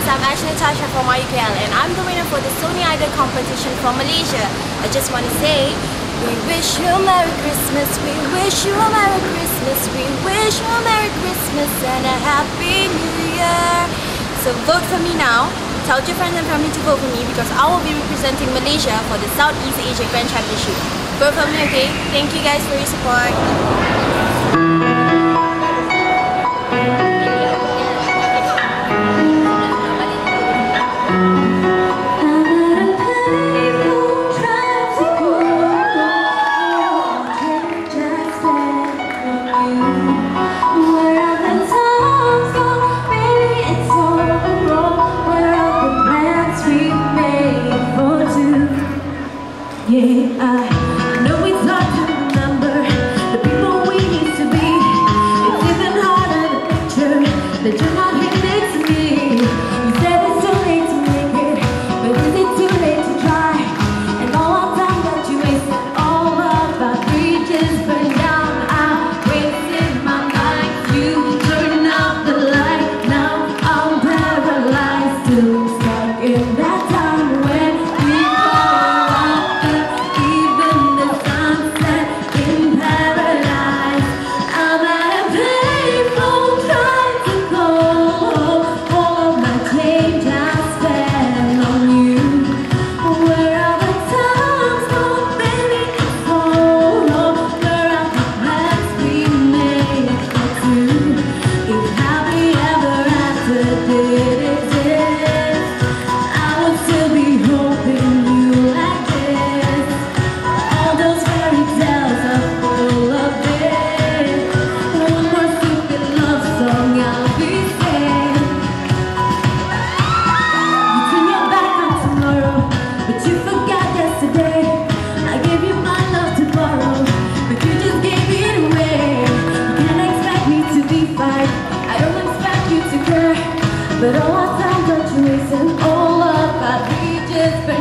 I'm Natasha from UKL and I'm the winner for the Sony Idol competition from Malaysia. I just want to say, we wish you a Merry Christmas, we wish you a Merry Christmas, we wish you a Merry Christmas and a Happy New Year. So vote for me now. Tell your friends and family to vote for me because I will be representing Malaysia for the Southeast Asia Grand Championship. Vote for me, okay? Thank you guys for your support. Yeah, I know it's hard to remember the people we used to be. It's even harder to picture that you're not here next to me. You said it's too late to make it, but is it too late to try? And all our time that you wasted, all of our bridges burned down. I wasted my life, you turned out the light. Now I'm paralyzed, still stuck in that time when we but all our time that you wasted, all of our bridges.